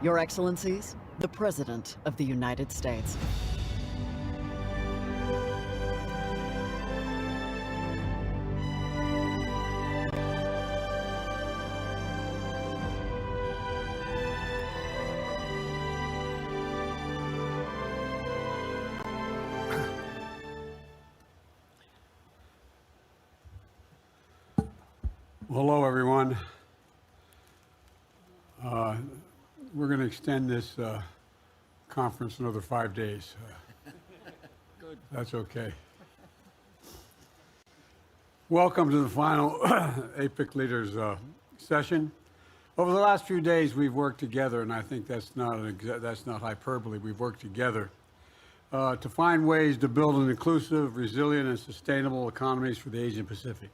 Your Excellencies, the President of the United States. Hello, everyone. We're going to extend this conference another 5 days. Good. That's okay. Welcome to the final APEC Leaders session. Over the last few days, we've worked together, and I think that's not hyperbole. We've worked together to find ways to build an inclusive, resilient, and sustainable economies for the Asian Pacific.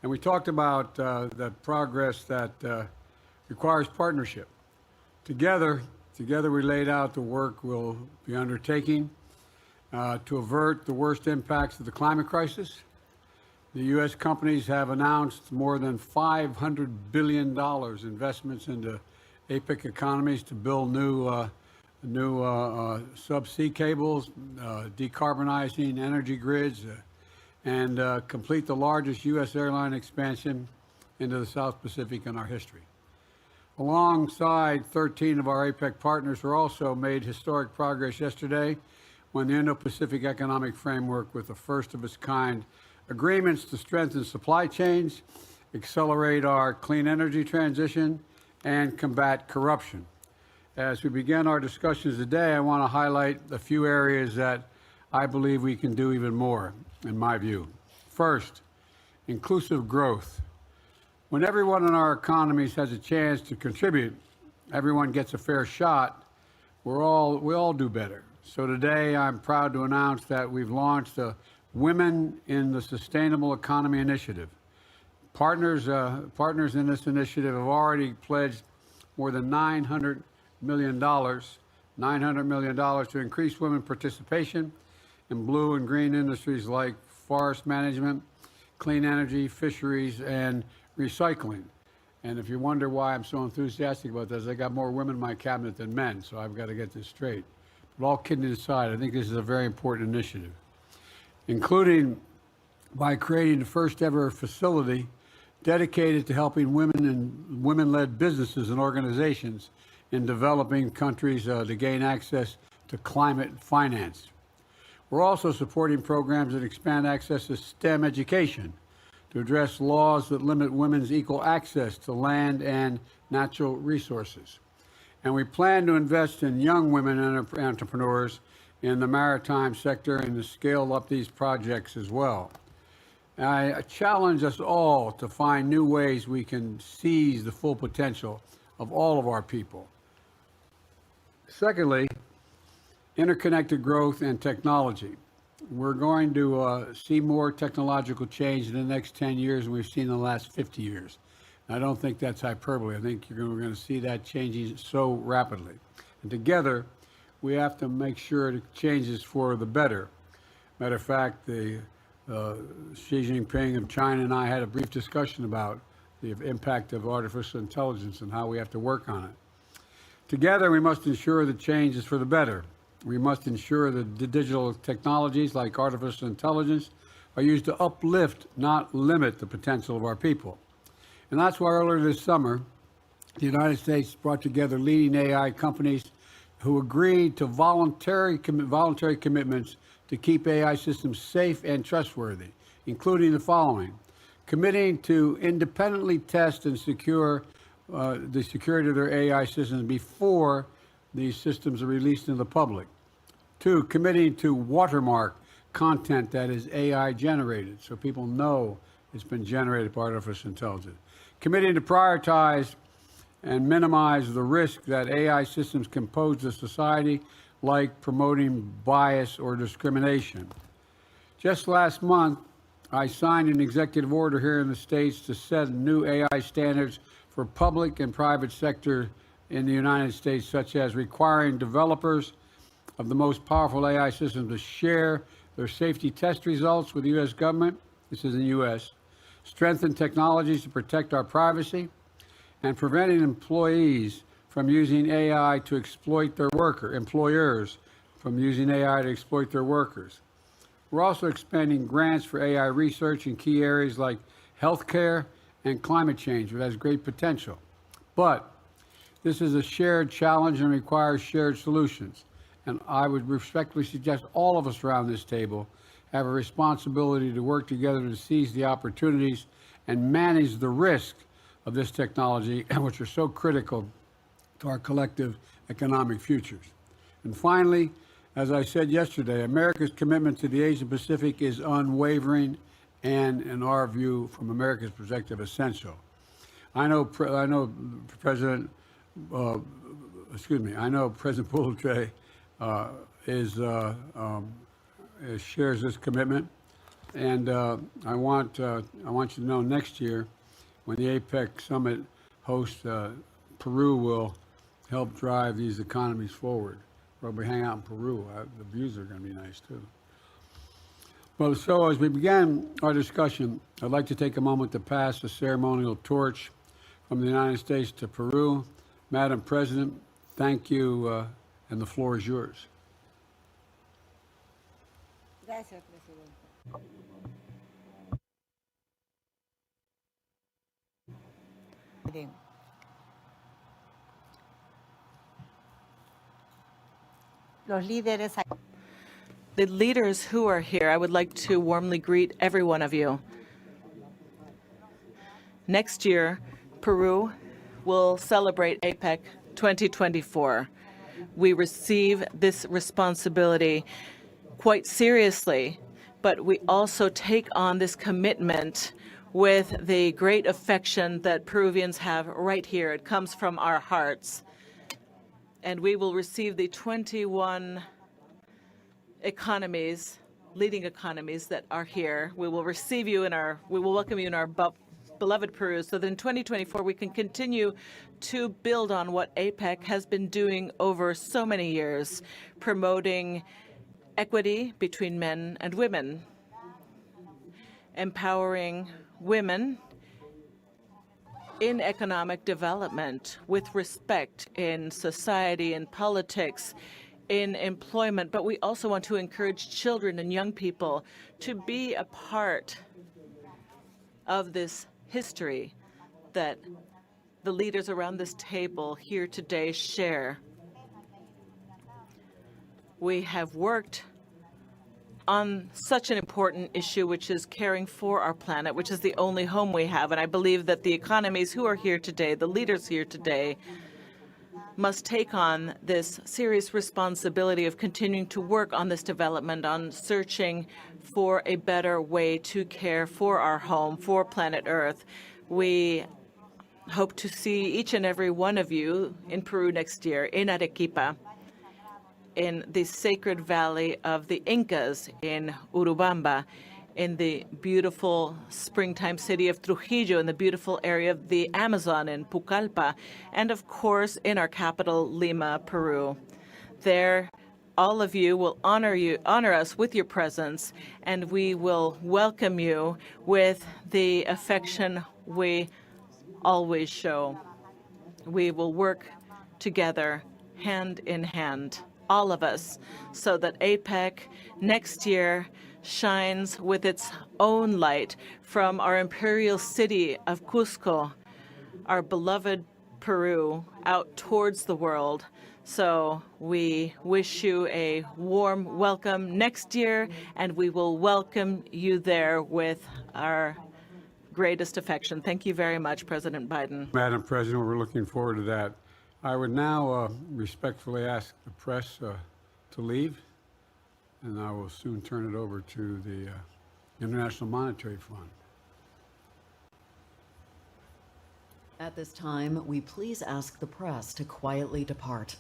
And we talked about the progress that requires partnership. Together we laid out the work we'll be undertaking to avert the worst impacts of the climate crisis. The U.S. companies have announced more than $500 billion investments into APEC economies to build new subsea cables, decarbonizing energy grids, and complete the largest U.S. airline expansion into the South Pacific in our history. Alongside 13 of our APEC partners were also made historic progress yesterday when the Indo-Pacific Economic Framework, with the first of its kind agreements to strengthen supply chains, accelerate our clean energy transition, and combat corruption. As we begin our discussions today, I want to highlight a few areas that I believe we can do even more, in my view. First, inclusive growth. When everyone in our economies has a chance to contribute, everyone gets a fair shot, we all do better. So today I'm proud to announce that we've launched a Women in the Sustainable Economy Initiative. Partners in this initiative have already pledged more than $900 million to increase women participation in blue and green industries like forest management, clean energy, fisheries, and recycling. And if you wonder why I'm so enthusiastic about this, I got more women in my cabinet than men, so I've got to get this straight. But all kidding aside, I think this is a very important initiative, including by creating the first ever facility dedicated to helping women and women-led businesses and organizations in developing countries to gain access to climate finance. We're also supporting programs that expand access to STEM education, to address laws that limit women's equal access to land and natural resources. And we plan to invest in young women entrepreneurs in the maritime sector and to scale up these projects as well. I challenge us all to find new ways we can seize the full potential of all of our people. Secondly, interconnected growth and technology. We're going to see more technological change in the next 10 years than we've seen in the last 50 years. I don't think that's hyperbole. I think we're going to see that changing so rapidly. And together, we have to make sure it changes for the better. Matter of fact, Xi Jinping of China and I had a brief discussion about the impact of artificial intelligence and how we have to work on it. Together, we must ensure the change is for the better. We must ensure that the digital technologies like artificial intelligence are used to uplift, not limit the potential of our people. And that's why earlier this summer, the United States brought together leading AI companies who agreed to voluntary commitments to keep AI systems safe and trustworthy, including the following: committing to independently test and secure the security of their AI systems before these systems are released to the public. 2, committing to watermark content that is AI generated, so people know it's been generated by artificial intelligence. Committing to prioritize and minimize the risk that AI systems can pose to society, like promoting bias or discrimination. Just last month, I signed an executive order here in the States to set new AI standards for public and private sector in the United States, such as requiring developers of the most powerful AI systems to share their safety test results with the U.S. government. This is in the U.S. Strengthen technologies to protect our privacy, and preventing employees from using AI to exploit their employers from using AI to exploit their workers. We're also expanding grants for AI research in key areas like healthcare and climate change, which has great potential. But this is a shared challenge and requires shared solutions. And I would respectfully suggest all of us around this table have a responsibility to work together to seize the opportunities and manage the risk of this technology, which are so critical to our collective economic futures. And finally, as I said yesterday, America's commitment to the Asia Pacific is unwavering and, in our view, from America's perspective, essential. I know President Boultre shares this commitment, and I want you to know next year, when the APEC summit hosts, Peru will help drive these economies forward. We'll be hanging out in Peru. The views are going to be nice too. Well, so as we begin our discussion, I'd like to take a moment to pass the ceremonial torch from the United States to Peru. Madam President, thank you, and the floor is yours. Gracias, Presidente. Bien. The leaders who are here, I would like to warmly greet every one of you. Next year, Peru will celebrate APEC 2024. We receive this responsibility quite seriously, but we also take on this commitment with the great affection that Peruvians have right here. It comes from our hearts. And we will receive the 21 economies, leading economies that are here. We will receive you we will welcome you in our beloved Peru, so that in 2024 we can continue to build on what APEC has been doing over so many years, promoting equity between men and women, empowering women in economic development with respect in society and politics, in employment, but we also want to encourage children and young people to be a part of this history that the leaders around this table here today share. We have worked on such an important issue, which is caring for our planet, which is the only home we have. And I believe that the economies who are here today, the leaders here today, must take on this serious responsibility of continuing to work on this development, on searching for a better way to care for our home, for planet Earth. We hope to see each and every one of you in Peru next year, in Arequipa, in the sacred valley of the Incas in Urubamba, in the beautiful springtime city of Trujillo, in the beautiful area of the Amazon in Pucallpa, and of course in our capital, Lima, Peru. There, all of you will honor us with your presence, and we will welcome you with the affection we always show. We will work together, hand in hand, all of us, so that APEC next year shines with its own light from our imperial city of Cusco, our beloved Peru, out towards the world. So we wish you a warm welcome next year, and we will welcome you there with our greatest affection. Thank you very much, President Biden. Madam President, we're looking forward to that. I would now respectfully ask the press to leave, and I will soon turn it over to the International Monetary Fund. At this time, we please ask the press to quietly depart.